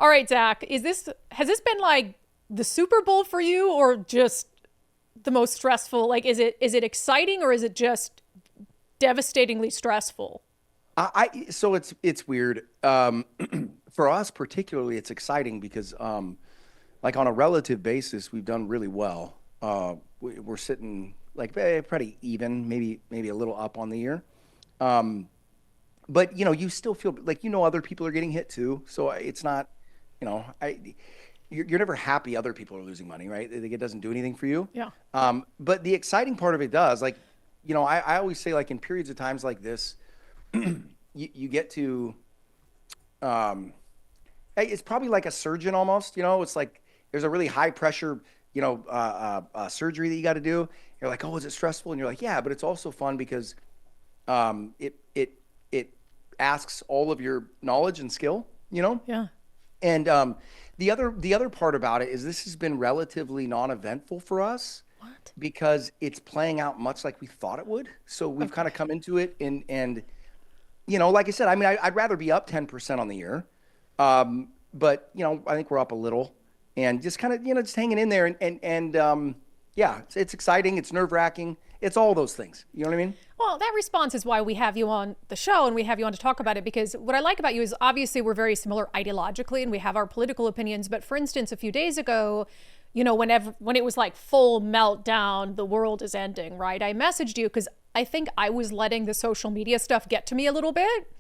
All right, Zach, has this been like the Super Bowl for you or just the most stressful? Like, is it exciting or is it just devastatingly stressful? So it's weird. For us particularly, it's exciting because like on a relative basis, we've done really well. We're sitting like pretty even, maybe a little up on the year. Um, but you still feel like other people are getting hit too. So it's not, you know, I you're never happy other people are losing money, right? Like it doesn't do anything for you. Yeah. But the exciting part of it does, like, I always say like in periods of times like this, you get to um, it's probably like a surgeon almost. It's like there's a really high pressure, surgery that you got to do. You're like, oh, is it stressful? And you're like, yeah, but it's also fun because it asks all of your knowledge and skill, Yeah. And the other part about it is this has been relatively non-eventful for us What? because it's playing out much like we thought it would. So we've kind of Okay. come into it and like I said, I mean, I'd rather be up 10% on the year. But I think we're up a little and just kind of, just hanging in there and yeah, it's exciting. It's nerve wracking. It's all those things. You know what I mean? Well, that response is why we have you on the show and we have you on to talk about it because what I like about you is obviously we're very similar ideologically and we have our political opinions. But for instance, a few days ago, when it was like full meltdown, the world is ending, right? I messaged you because I think I was letting the social media stuff get to me a little bit.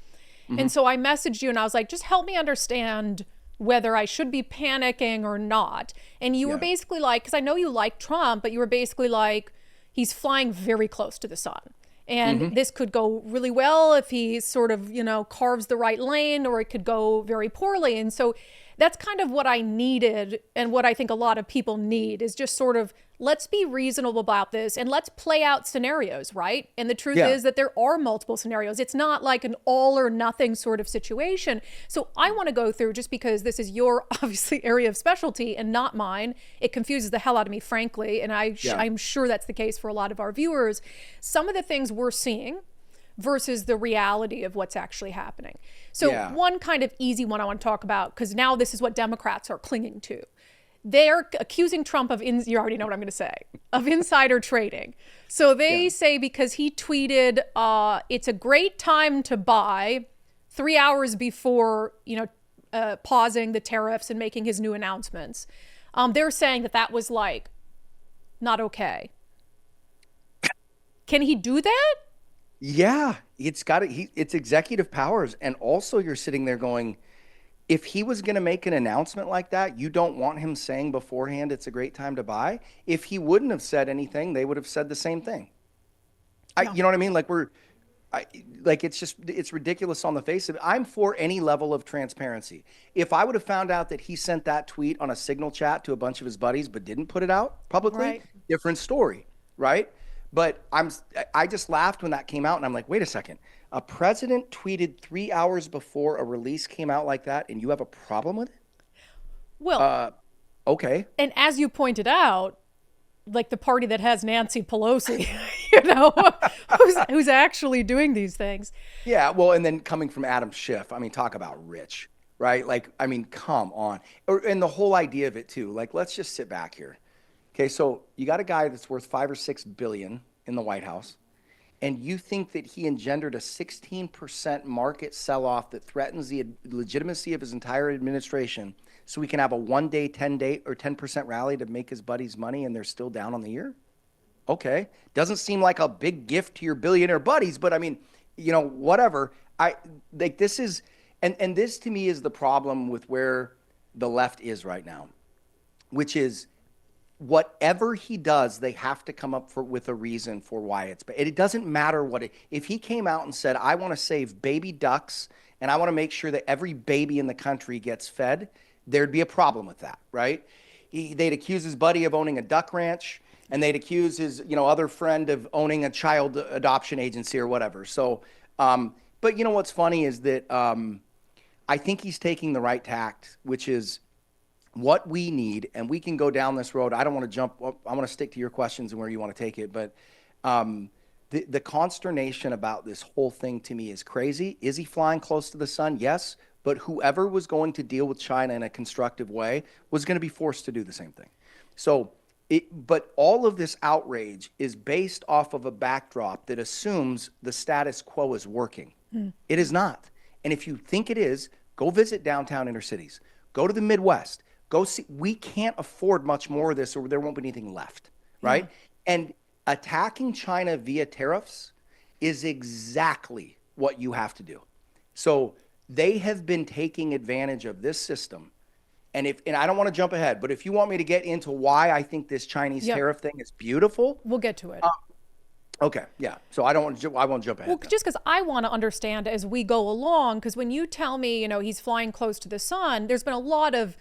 Hmm. And so I messaged you and I was like, just help me understand whether I should be panicking or not. And you were Yeah. basically like, because I know you like Trump, but you were basically like, he's flying very close to the sun. And Hmm. this could go really well if he sort of, carves the right lane, or it could go very poorly. And so that's kind of what I needed and what I think a lot of people need is just sort of let's be reasonable about this and let's play out scenarios, right? And the truth Yeah. is that there are multiple scenarios. It's not like an all or nothing sort of situation. So I want to go through, just because this is your obviously area of specialty and not mine. It confuses the hell out of me, frankly. And Yeah. I'm sure that's the case for a lot of our viewers. Some of the things we're seeing versus the reality of what's actually happening. So, Yeah. one kind of easy one I want to talk about, because now this is what Democrats are clinging to. They're accusing Trump of, you already know what I'm going to say, of insider trading. So Yeah. they say because he tweeted, it's a great time to buy 3 hours before, pausing the tariffs and making his new announcements. They're saying that that was like not okay. Can he do that? Yeah. It's executive powers. And also you're sitting there going, if he was going to make an announcement like that, you don't want him saying beforehand it's a great time to buy. If he wouldn't have said anything, they would have said the same thing. Yeah. You know what I mean? Like it's ridiculous on the face of it. I'm for any level of transparency. If I would have found out that he sent that tweet on a signal chat to a bunch of his buddies but didn't put it out publicly, Right. different story, right? But I just laughed when that came out and I'm like, wait a second. A president tweeted 3 hours before a release came out like that, and you have a problem with it? Well, Uh, okay. and as you pointed out, like the party that has Nancy Pelosi, you know, who's actually doing these things. Yeah, well, and then coming from Adam Schiff, I mean, talk about rich, right? Like, I mean, come on. And the whole idea of it too, like, let's just sit back here. Okay, so you got a guy that's worth 5 or 6 billion in the White House, and you think that he engendered a 16% market sell-off that threatens the legitimacy of his entire administration, so we can have a 1 day, 10 day, or 10% rally to make his buddies money, and they're still down on the year? Okay. Doesn't seem like a big gift to your billionaire buddies, but I mean, whatever. I like this is and this to me is the problem with where the left is right now, which is whatever he does, they have to come up with a reason for why it's bad. It doesn't matter if he came out and said, I want to save baby ducks and I want to make sure that every baby in the country gets fed, there'd be a problem with that, right? They'd accuse his buddy of owning a duck ranch, and they'd accuse his, other friend of owning a child adoption agency or whatever. So, but what's funny is that I think he's taking the right tact, which is what we need, and we can go down this road. I don't want to jump. I want to stick to your questions and where you want to take it. But the consternation about this whole thing to me is crazy. Is he flying close to the sun? Yes. but whoever was going to deal with China in a constructive way was going to be forced to do the same thing. So, but all of this outrage is based off of a backdrop that assumes the status quo is working. It is not. And if you think it is, go visit downtown inner cities. Go to the Midwest. Go see. We can't afford much more of this or there won't be anything left, right? And attacking China via tariffs is exactly what you have to do. So they have been taking advantage of this system. And I don't want to jump ahead, but if you want me to get into why I think this Chinese tariff thing is beautiful, we'll get to it. Okay, yeah. So I won't jump ahead. Well, just because I want to understand as we go along, because when you tell me, he's flying close to the sun, there's been a lot of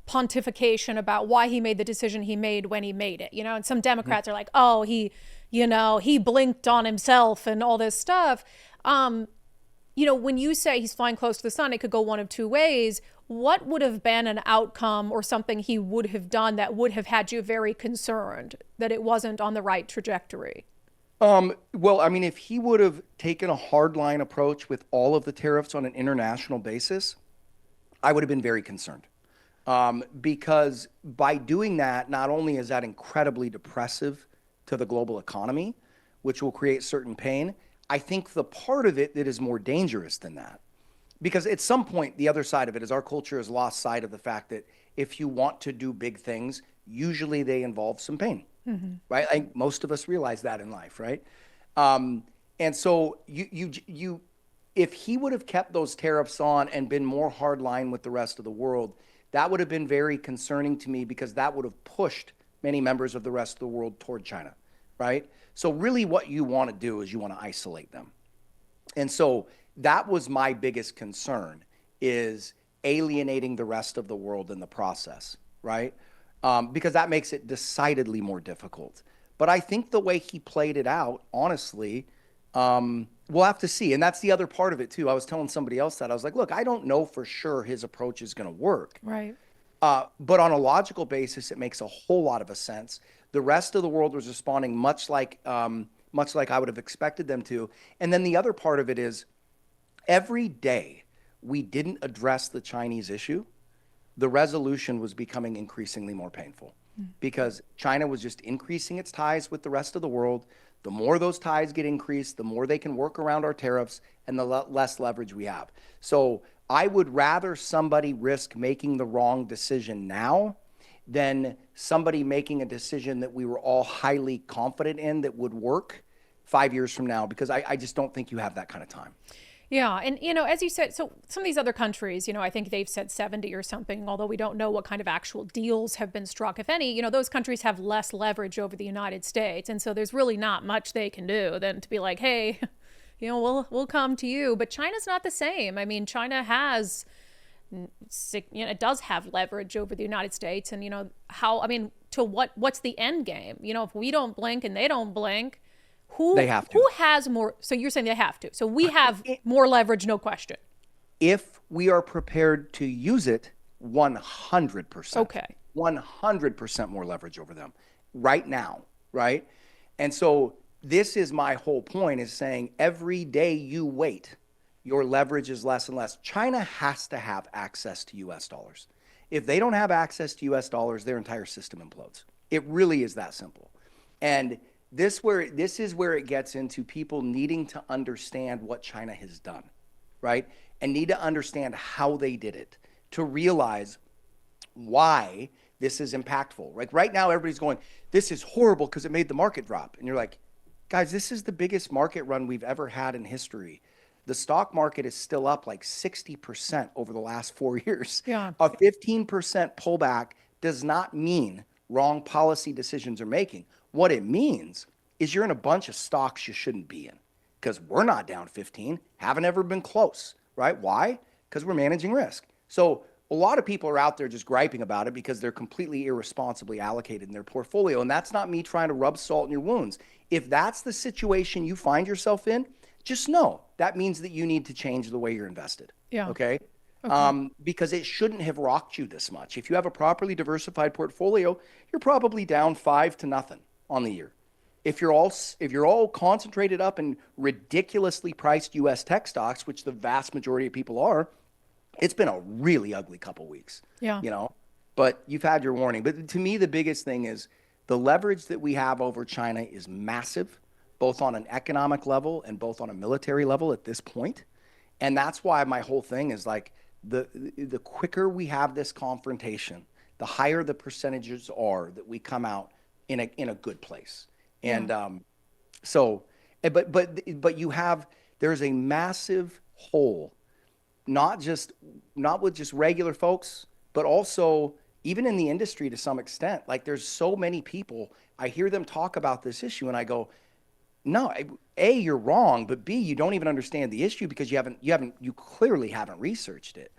pontification about why he made the decision he made when he made it, and some Democrats are like, oh, he blinked on himself and all this stuff. When you say he's flying close to the sun, it could go one of two ways. What would have been an outcome or something he would have done that would have had you very concerned that it wasn't on the right trajectory? Well, I mean, if he would have taken a hardline approach with all of the tariffs on an international basis, I would have been very concerned. Because by doing that, not only is that incredibly depressive to the global economy, which will create certain pain, I think the part of it that is more dangerous than that, because at some point, the other side of it is our culture has lost sight of the fact that if you want to do big things, usually they involve some pain. Right? I think most of us realize that in life, right? And so if he would have kept those tariffs on and been more hardline with the rest of the world, that would have been very concerning to me because that would have pushed many members of the rest of the world toward China, right? So really what you want to do is you want to isolate them. And so that was my biggest concern, is alienating the rest of the world in the process, right? Because that makes it decidedly more difficult. But I think the way he played it out, honestly, we'll have to see. And that's the other part of it, too. I was telling somebody else that. I was like, look, I don't know for sure his approach is going to work. Right. But on a logical basis, it makes a whole lot of a sense. The rest of the world was responding much like I would have expected them to. And then the other part of it is every day we didn't address the Chinese issue, the resolution was becoming increasingly more painful because China was just increasing its ties with the rest of the world. The more those ties get increased, the more they can work around our tariffs and the less leverage we have. So I would rather somebody risk making the wrong decision now than somebody making a decision that we were all highly confident in that would work 5 years from now, because I just don't think you have that kind of time. Yeah. And, as you said, so some of these other countries, I think they've said 70 or something, although we don't know what kind of actual deals have been struck, if any. Those countries have less leverage over the United States. And so there's really not much they can do than to be like, hey, we'll come to you. But China's not the same. I mean, China has, it does have leverage over the United States. And, what's the end game? If we don't blink and they don't blink, they have to. Who has more? So you're saying they have to. So we have more leverage, no question. If we are prepared to use it, 100%. Okay. 100% more leverage over them right now, right? And so this is my whole point, is saying every day you wait, your leverage is less and less. China has to have access to US dollars. If they don't have access to US dollars, their entire system implodes. It really is that simple. And this is where it gets into people needing to understand what China has done, right? And need to understand how they did it to realize why this is impactful. Like right now, everybody's going, this is horrible because it made the market drop. And you're like, guys, this is the biggest market run we've ever had in history. The stock market is still up like 60% over the last 4 years. Yeah. A 15% pullback does not mean wrong policy decisions are making. What it means is you're in a bunch of stocks you shouldn't be in, because we're not down 15, haven't ever been close, right? Why? Because we're managing risk. So a lot of people are out there just griping about it because they're completely irresponsibly allocated in their portfolio. And that's not me trying to rub salt in your wounds. If that's the situation you find yourself in, just know that means that you need to change the way you're invested. Yeah. Okay? Because it shouldn't have rocked you this much. If you have a properly diversified portfolio, you're probably down 5-0 on the year. If you're all concentrated up in ridiculously priced U.S. tech stocks, which the vast majority of people are, it's been a really ugly couple weeks, Yeah. you know, but you've had your warning. But to me, the biggest thing is the leverage that we have over China is massive, both on an economic level and both on a military level at this point. And that's why my whole thing is like the quicker we have this confrontation, the higher the percentages are that we come out in a good place. And so, but you have, there's a massive hole, not with just regular folks, but also even in the industry to some extent. Like there's so many people, I hear them talk about this issue and I go, no, A, you're wrong, but B, you don't even understand the issue because you clearly haven't researched it.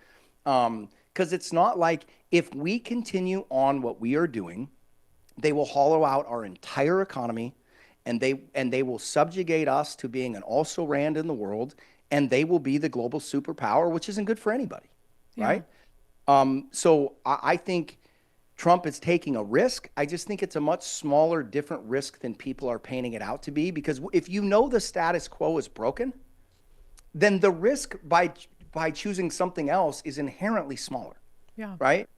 Because it's not like if we continue on what we are doing, they will hollow out our entire economy and they will subjugate us to being an also ran in the world, and they will be the global superpower, which isn't good for anybody, right? So I think Trump is taking a risk. I just think it's a much smaller, different risk than people are painting it out to be. Because if you know the status quo is broken, then the risk by choosing something else is inherently smaller. Yeah. Right?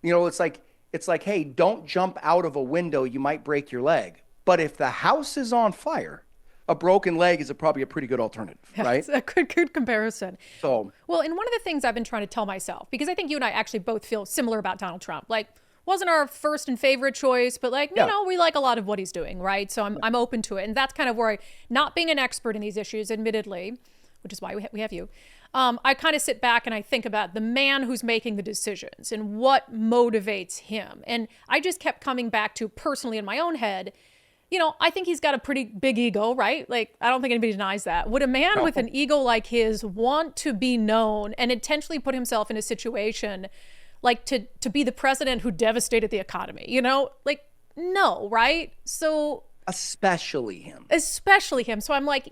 You know, it's like, hey, don't jump out of a window. You might break your leg. But if the house is on fire, a broken leg is probably a pretty good alternative, right? That's a good comparison. So, well, and one of the things I've been trying to tell myself, because I think you and I actually both feel similar about Donald Trump, like wasn't our first and favorite choice, but like, you know, we like a lot of what he's doing, right? So I'm open to it. And that's kind of where not being an expert in these issues, admittedly, which is why we have you, I kind of sit back and I think about the man who's making the decisions and what motivates him. And I just kept coming back to personally in my own head, you know, I think he's got a pretty big ego, right? Like, I don't think anybody denies that. Would a man with an ego like his want to be known and intentionally put himself in a situation like to be the president who devastated the economy, you know? Like, no, right? So especially him. So I'm like,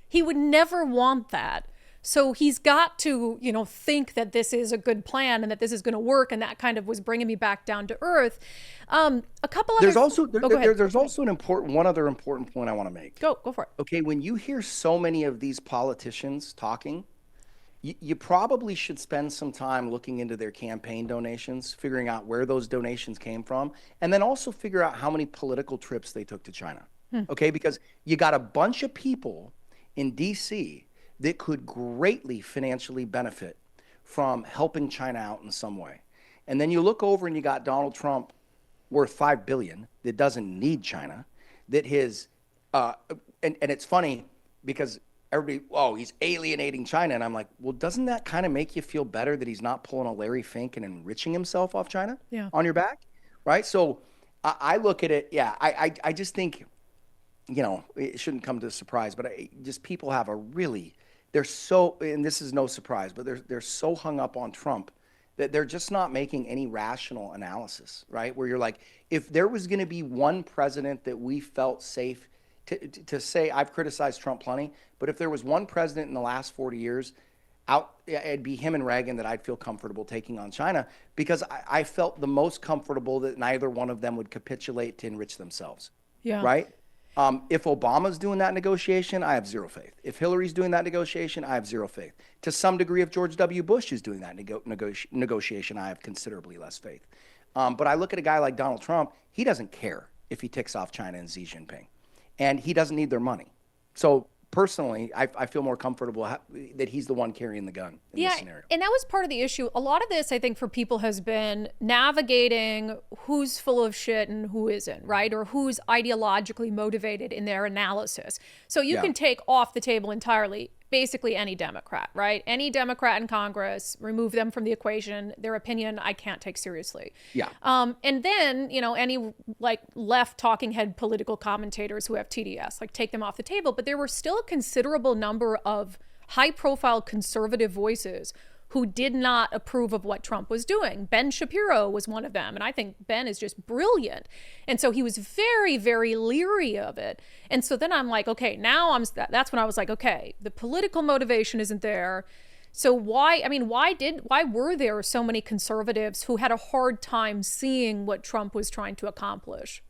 he would never want that. So he's got to, you know, think that this is a good plan and that this is going to work. And that kind of was bringing me back down to earth. A couple other... There's also one other important point I want to make. Go for it. Okay, when you hear so many of these politicians talking, you probably should spend some time looking into their campaign donations, figuring out where those donations came from, and then also figure out how many political trips they took to China. Okay, because you got a bunch of people in DC that could greatly financially benefit from helping China out in some way. And then you look over and you got Donald Trump worth $5 billion that doesn't need China, that his, and it's funny because everybody, he's alienating China. And I'm like, well, doesn't that kind of make you feel better that he's not pulling a Larry Fink and enriching himself off China on your back? Right? So I look at it, I just think, you know, it shouldn't come to a surprise, but just people have they're so, and this is no surprise, but they're so hung up on Trump that they're just not making any rational analysis, right? Where you're like, if there was going to be one president that we felt safe to say, I've criticized Trump plenty, but if there was one president in the last 40 years, it'd be him and Reagan that I'd feel comfortable taking on China, because I felt the most comfortable that neither one of them would capitulate to enrich themselves, right? If Obama's doing that negotiation, I have zero faith. If Hillary's doing that negotiation, I have zero faith. To some degree, if George W. Bush is doing that negotiation, I have considerably less faith. But I look at a guy like Donald Trump, he doesn't care if he ticks off China and Xi Jinping. And he doesn't need their money. So personally, I feel more comfortable that he's the one carrying the gun in this scenario. And that was part of the issue. A lot of this, I think, for people has been navigating who's full of shit and who isn't, right? Or who's ideologically motivated in their analysis. So you can take off the table entirely basically any Democrat, right? Any Democrat in Congress, remove them from the equation. Their opinion, I can't take seriously. And then, you know, any like left talking head political commentators who have TDS, like take them off the table. But there were still a considerable number of high profile conservative voices who did not approve of what Trump was doing. Ben Shapiro was one of them. And I think Ben is just brilliant. And so he was very, very leery of it. And so then I'm like, okay, that's when I was like, okay, the political motivation isn't there. So why were there so many conservatives who had a hard time seeing what Trump was trying to accomplish?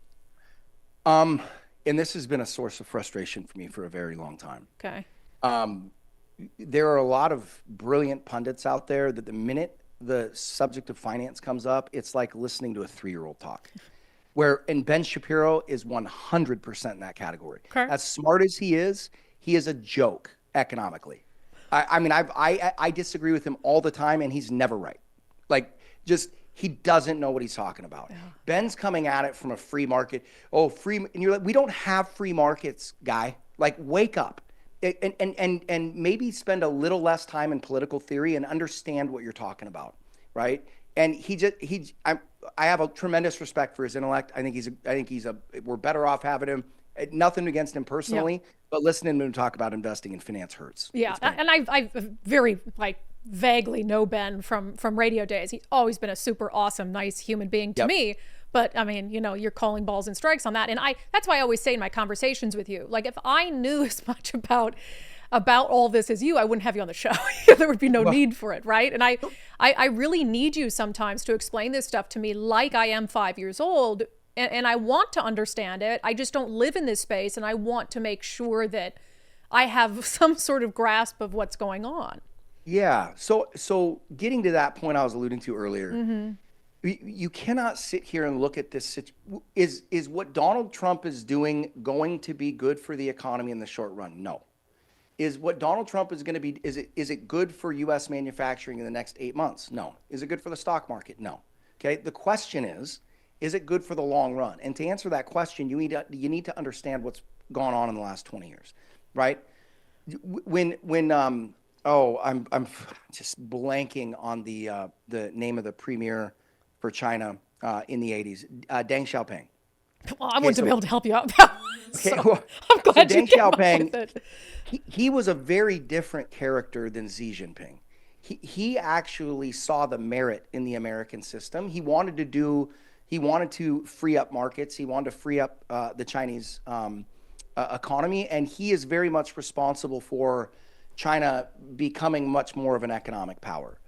And this has been a source of frustration for me for a very long time. Okay. there are a lot of brilliant pundits out there that the minute the subject of finance comes up, it's like listening to a 3-year-old talk. And Ben Shapiro is 100% in that category. Okay. As smart as he is a joke economically. I mean, I disagree with him all the time, and he's never right. Like, just he doesn't know what he's talking about. Yeah. Ben's coming at it from a free market. Oh, free, and you're like, we don't have free markets, guy. Like, wake up. And maybe spend a little less time in political theory and understand what you're talking about, right? And I have a tremendous respect for his intellect. I think we're better off having him. Nothing against him personally, but listening to him talk about investing in finance hurts. Yeah, and I very vaguely know Ben from radio days. He's always been a super awesome, nice human being to me. But I mean, you're calling balls and strikes on that. And that's why I always say in my conversations with you, like, if I knew as much about all this as you, I wouldn't have you on the show. There would be no need for it, right? And I really need you sometimes to explain this stuff to me like I am 5 years old. And I want to understand it. I just don't live in this space, and I want to make sure that I have some sort of grasp of what's going on. Yeah. So getting to that point I was alluding to earlier, you cannot sit here and look at this. Is what Donald Trump is doing going to be good for the economy in the short run? No. Is what Donald Trump is going to be, is it good for U.S. manufacturing in the next 8 months? No. Is it good for the stock market? No. Okay. The question is it good for the long run? And to answer that question, you need to understand what's gone on in the last 20 years, right? I'm just blanking on the name of the premier for China in the 80s, Deng Xiaoping. Well, I wouldn't be able to help you out. I'm glad Deng Xiaoping, he was a very different character than Xi Jinping. He actually saw the merit in the American system. He wanted to free up markets. He wanted to free up the Chinese economy, and he is very much responsible for China becoming much more of an economic power.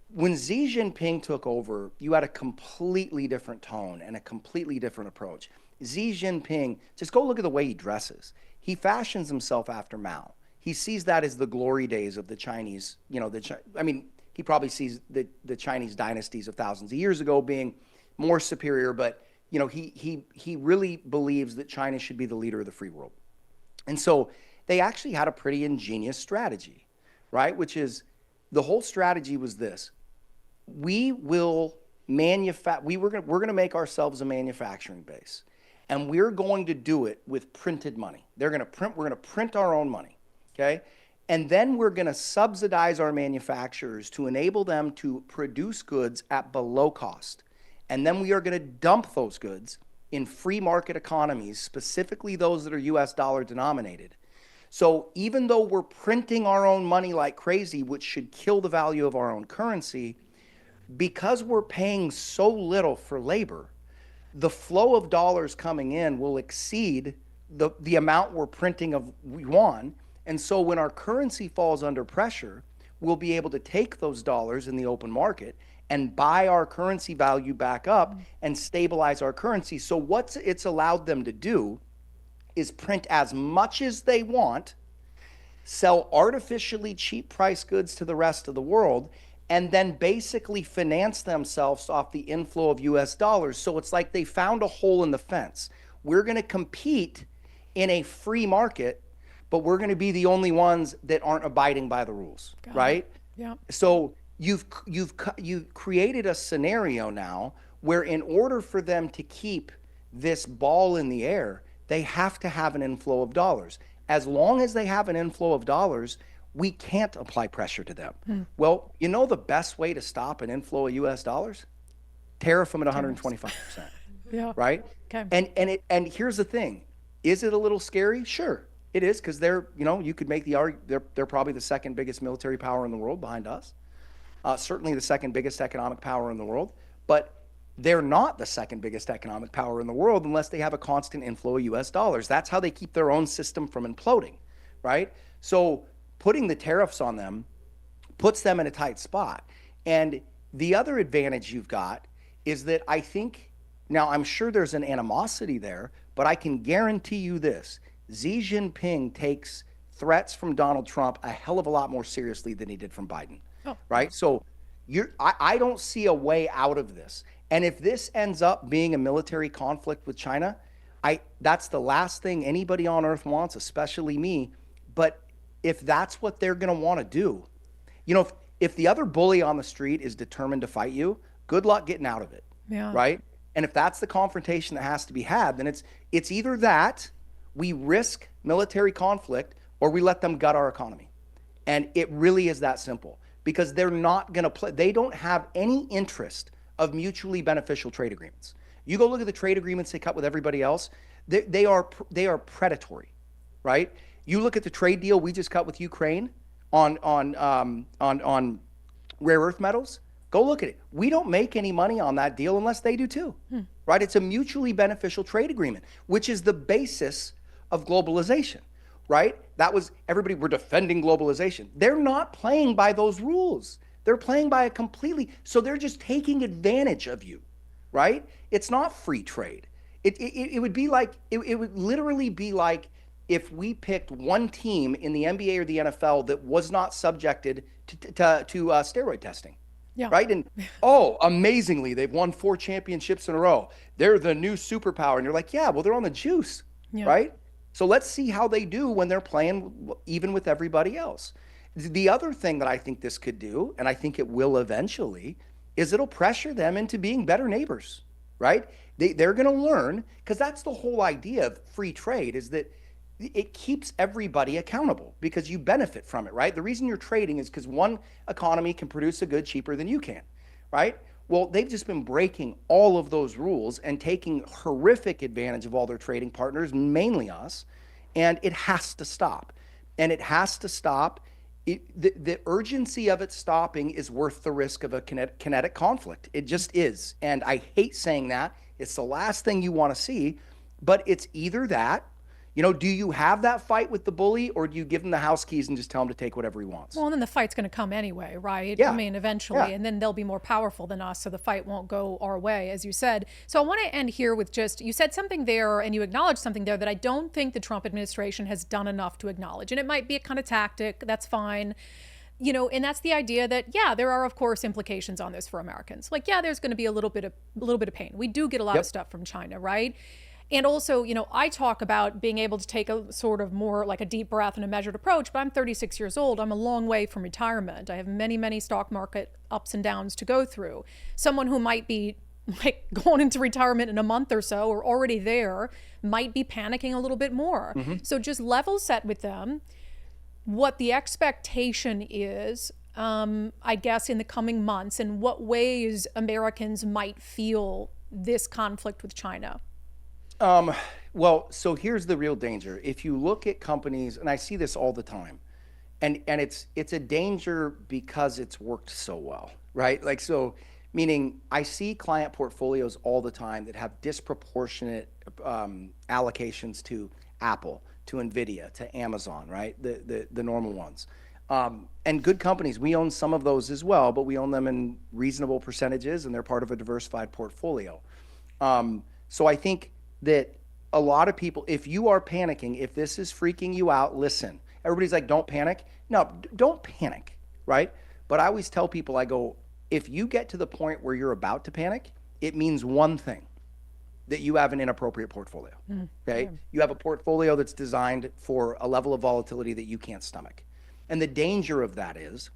When Xi Jinping took over, you had a completely different tone and a completely different approach. Xi Jinping, just go look at the way he dresses. He fashions himself after Mao. He sees that as the glory days of the Chinese, he probably sees the Chinese dynasties of thousands of years ago being more superior, but he really believes that China should be the leader of the free world. And so they actually had a pretty ingenious strategy, right? Which is, the whole strategy was this: we're going to make ourselves a manufacturing base, and we're going to do it with printed money. We're going to print our own money, okay? And then we're going to subsidize our manufacturers to enable them to produce goods at below cost. And then we are going to dump those goods in free market economies, specifically those that are US dollar denominated. So even though we're printing our own money like crazy, which should kill the value of our own currency, because we're paying so little for labor, the flow of dollars coming in will exceed the amount we're printing of yuan. And so when our currency falls under pressure, we'll be able to take those dollars in the open market and buy our currency value back up and stabilize our currency. So what it's allowed them to do is print as much as they want, sell artificially cheap price goods to the rest of the world, and then basically finance themselves off the inflow of US dollars. So it's like they found a hole in the fence. We're going to compete in a free market, but we're going to be the only ones that aren't abiding by the rules, right? Yeah. So you've created a scenario now where, in order for them to keep this ball in the air, they have to have an inflow of dollars. As long as they have an inflow of dollars, we can't apply pressure to them. Well, the best way to stop an inflow of US dollars? Tariff them at 125%. Yeah. Right? Okay. And here's the thing. Is it a little scary? Sure. It is, because they're, you could make the argument, they're probably the second biggest military power in the world behind us. Certainly the second biggest economic power in the world, but they're not the second biggest economic power in the world unless they have a constant inflow of US dollars. That's how they keep their own system from imploding, right? So putting the tariffs on them puts them in a tight spot. And the other advantage you've got is that I think, now I'm sure there's an animosity there, but I can guarantee you this: Xi Jinping takes threats from Donald Trump a hell of a lot more seriously than he did from Biden, Oh, right? So I don't see a way out of this. And if this ends up being a military conflict with China, that's the last thing anybody on earth wants, especially me. But if that's what they're going to want to do, if the other bully on the street is determined to fight you, good luck getting out of it, yeah. right? And if that's the confrontation that has to be had, then it's either that we risk military conflict or we let them gut our economy. And it really is that simple, because they're not going to play. They don't have any interest of mutually beneficial trade agreements. You go look at the trade agreements they cut with everybody else. They are predatory, right? You look at the trade deal we just cut with Ukraine on rare earth metals. Go look at it. We don't make any money on that deal unless they do too, right? It's a mutually beneficial trade agreement, which is the basis of globalization, right? That was everybody, we're defending globalization. They're not playing by those rules. They're playing by so they're just taking advantage of you, right? It's not free trade. It would be like, it would literally be like if we picked one team in the NBA or the NFL that was not subjected to steroid testing. Yeah. Right. And amazingly, they've won 4 championships in a row. They're the new superpower. And you're like, yeah, well, they're on the juice. Yeah. Right. So let's see how they do when they're playing even with everybody else. The other thing that I think this could do, and I think it will eventually, is it'll pressure them into being better neighbors. Right. They're going to learn, because that's the whole idea of free trade, is that it keeps everybody accountable because you benefit from it, right? The reason you're trading is because one economy can produce a good cheaper than you can, right? Well, they've just been breaking all of those rules and taking horrific advantage of all their trading partners, mainly us, and it has to stop. And it has to stop. The urgency of it stopping is worth the risk of a kinetic conflict. It just is. And I hate saying that. It's the last thing you want to see, but it's either that. Do you have that fight with the bully, or do you give him the house keys and just tell him to take whatever he wants? Well, and then the fight's going to come anyway, right? Yeah. I mean, eventually, and then they'll be more powerful than us, so the fight won't go our way, as you said. So I want to end here with you said something there, and you acknowledged something there that I don't think the Trump administration has done enough to acknowledge. And it might be a kind of tactic, that's fine. And that's the idea that, there are, of course, implications on this for Americans. Like, there's going to be a little bit of pain. We do get a lot of stuff from China, right? And also, I talk about being able to take a sort of more like a deep breath and a measured approach, but I'm 36 years old. I'm a long way from retirement. I have many, many stock market ups and downs to go through. Someone who might be like going into retirement in a month or so, or already there, might be panicking a little bit more. Mm-hmm. So just level set with them what the expectation is, I guess, in the coming months, and what ways Americans might feel this conflict with China. Well, so here's the real danger. If you look at companies, and I see this all the time, and it's a danger because it's worked so well, right? Like, so meaning I see client portfolios all the time that have disproportionate allocations to Apple, to NVIDIA, to Amazon, right? The normal ones. And good companies, we own some of those as well, but we own them in reasonable percentages, and they're part of a diversified portfolio. So I think that a lot of people, if you are panicking, if this is freaking you out, listen. Everybody's like, don't panic. No, don't panic, right? But I always tell people, I go, if you get to the point where you're about to panic, it means one thing, that you have an inappropriate portfolio, okay? Yeah. You have a portfolio that's designed for a level of volatility that you can't stomach. And the danger of that is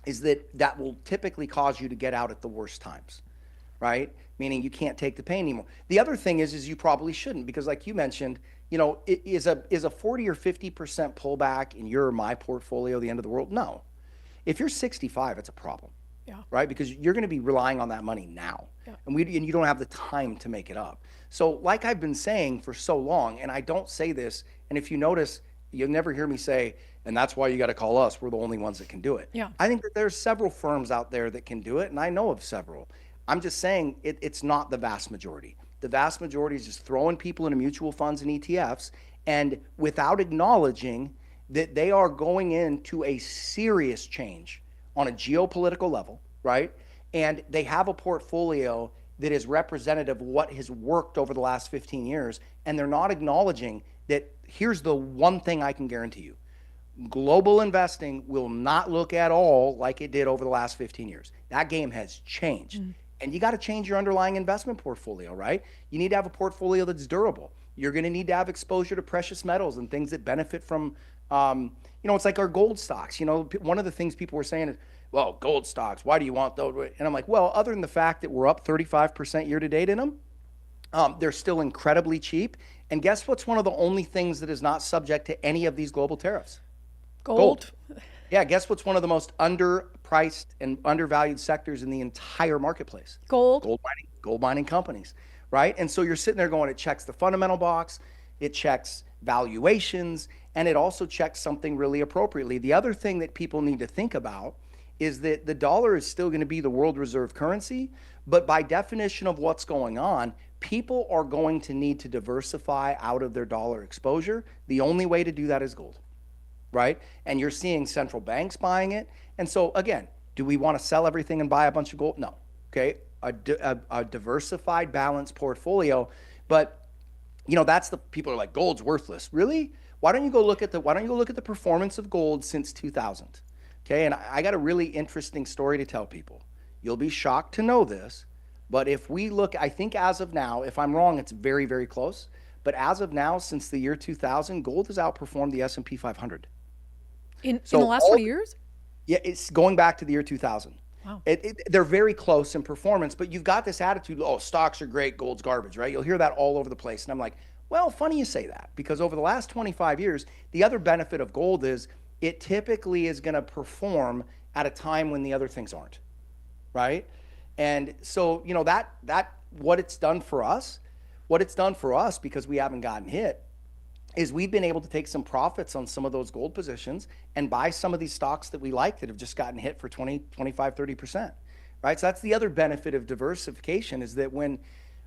that will typically cause you to get out at the worst times, right? Meaning you can't take the pain anymore. The other thing is you probably shouldn't, because like you mentioned, is a 40 or 50% pullback in your or my portfolio the end of the world? No. If you're 65, it's a problem, right? Because you're going to be relying on that money now, and you don't have the time to make it up. So like I've been saying for so long, and I don't say this, and if you notice, you'll never hear me say, and that's why you got to call us. We're the only ones that can do it. Yeah. I think that there's several firms out there that can do it, and I know of several. I'm just saying it's not the vast majority. The vast majority is just throwing people into mutual funds and ETFs, and without acknowledging that they are going into a serious change on a geopolitical level, right? And they have a portfolio that is representative of what has worked over the last 15 years, and they're not acknowledging that here's the one thing I can guarantee you. global investing will not look at all like it did over the last 15 years. That game has changed. And you got to change your underlying investment portfolio, right? You need to have a portfolio that's durable. You're going to need to have exposure to precious metals and things that benefit from, it's like our gold stocks. One of the things people were saying is, well, gold stocks, why do you want those? And I'm like, well, other than the fact that we're up 35% year to date in them, they're still incredibly cheap. And guess what's one of the only things that is not subject to any of these global tariffs? Gold. Yeah, guess what's one of the most underpriced and undervalued sectors in the entire marketplace? Gold. Gold mining companies, right? And so you're sitting there going, it checks the fundamental box, it checks valuations, and it also checks something really appropriately. The other thing that people need to think about is that the dollar is still going to be the world reserve currency, but by definition of what's going on, people are going to need to diversify out of their dollar exposure. The only way to do that is gold, right? And you're seeing central banks buying it. And so again, do we want to sell everything and buy a bunch of gold? No. Okay. A diversified, balanced portfolio. But that's the people are like, gold's worthless. Really? Why don't you go look at the performance of gold since 2000? Okay. And I got a really interesting story to tell people. You'll be shocked to know this, but if we look, I think as of now, if I'm wrong, it's very, very close. But as of now, since the year 2000, gold has outperformed the S&P 500. In the last 20 years? Yeah, it's going back to the year 2000. Wow. They're very close in performance, but you've got this attitude, oh, stocks are great, gold's garbage, right? You'll hear that all over the place. And I'm like, well, funny you say that, because over the last 25 years, the other benefit of gold is it typically is going to perform at a time when the other things aren't, right? And so, that what it's done for us, because we haven't gotten hit, is we've been able to take some profits on some of those gold positions and buy some of these stocks that we like that have just gotten hit for 20, 25, 30%, right? So that's the other benefit of diversification, is that when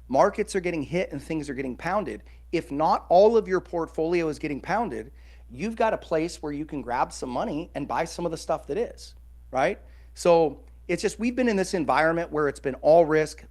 markets are getting hit and things are getting pounded, if not all of your portfolio is getting pounded, you've got a place where you can grab some money and buy some of the stuff that is, right? So it's just, we've been in this environment where it's been all risk,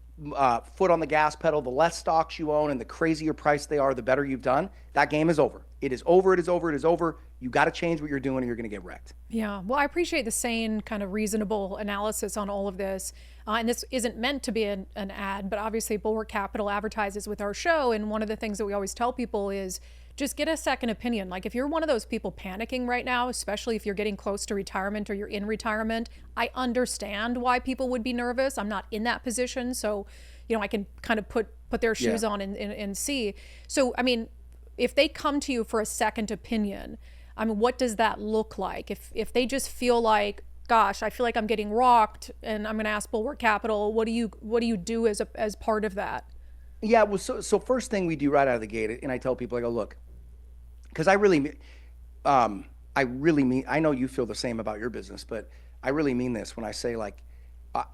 foot on the gas pedal. The less stocks you own and the crazier price they are, the better you've done. That game is over. It is over. It is over. It is over. You got to change what you're doing or you're going to get wrecked. Yeah. Well, I appreciate the sane, kind of reasonable analysis on all of this. And this isn't meant to be an ad, but obviously Bulwark Capital advertises with our show. And one of the things that we always tell people is just get a second opinion. Like if you're one of those people panicking right now, especially if you're getting close to retirement or you're in retirement, I understand why people would be nervous. I'm not in that position. So, I can kind of put their shoes on and see. So, I mean, if they come to you for a second opinion, I mean, what does that look like? If they just feel like, gosh, I feel like I'm getting rocked and I'm going to ask Bulwark Capital, what do you do as part of that? Yeah, well, so first thing we do right out of the gate, and I tell people, I go, look, because I really mean, I know you feel the same about your business, but I really mean this when I say, like,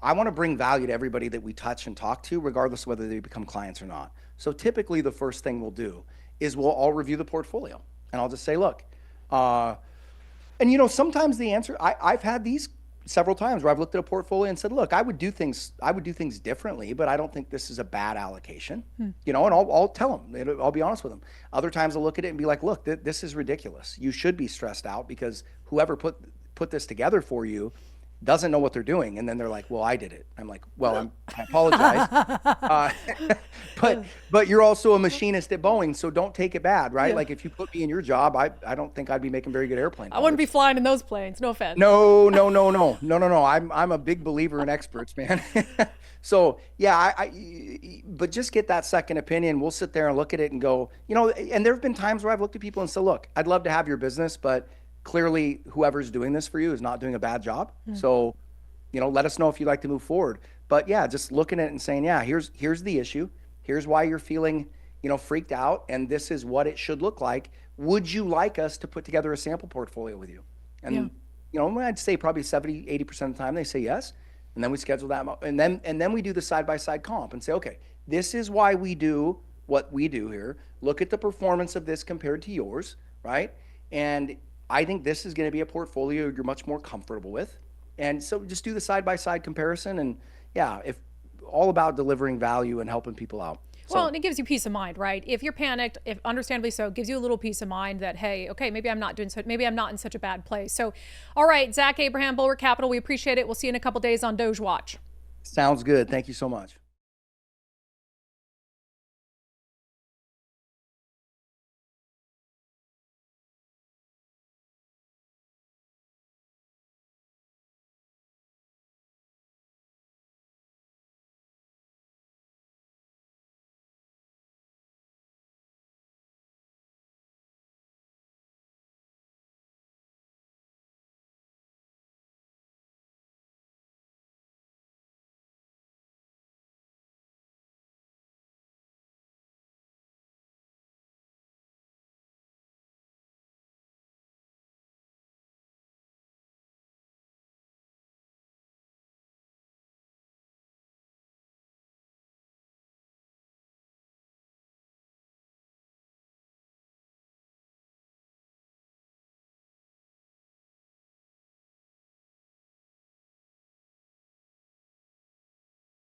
I want to bring value to everybody that we touch and talk to, regardless of whether they become clients or not. So typically the first thing we'll do is we'll all review the portfolio, and I'll just say, look, and sometimes the answer, I've had these several times where I've looked at a portfolio and said, look, I would do things differently, but I don't think this is a bad allocation, and I'll tell them, I'll be honest with them. Other times I'll look at it and be like, look, this is ridiculous. You should be stressed out because whoever put this together for you doesn't know what they're doing. And then they're like, well, I did it. I'm like, well, I apologize. But you're also a machinist at Boeing, so don't take it bad, right? Yeah. Like if you put me in your job, I don't think I'd be making very good airplane parts. I wouldn't be flying in those planes. No offense. No. I'm a big believer in experts, man. So yeah, but just get that second opinion. We'll sit there and look at it and go, and there've been times where I've looked at people and said, look, I'd love to have your business, but clearly whoever's doing this for you is not doing a bad job. So, let us know if you'd like to move forward. But yeah, just looking at it and saying, yeah, here's the issue. Here's why you're feeling, freaked out. And this is what it should look like. Would you like us to put together a sample portfolio with you? And, I'd say probably 70, 80% of the time they say yes. And then we schedule that. And then we do the side-by-side comp and say, okay, this is why we do what we do here. Look at the performance of this compared to yours, right? And I think this is going to be a portfolio you're much more comfortable with. And so just do the side-by-side comparison. And yeah, if all about delivering value and helping people out. Well, and it gives you peace of mind, right? If you're panicked, if understandably so, it gives you a little peace of mind that, hey, okay, maybe I'm not in such a bad place. So, all right, Zach Abraham, Bulwark Capital, we appreciate it. We'll see you in a couple days on Doge Watch. Sounds good. Thank you so much.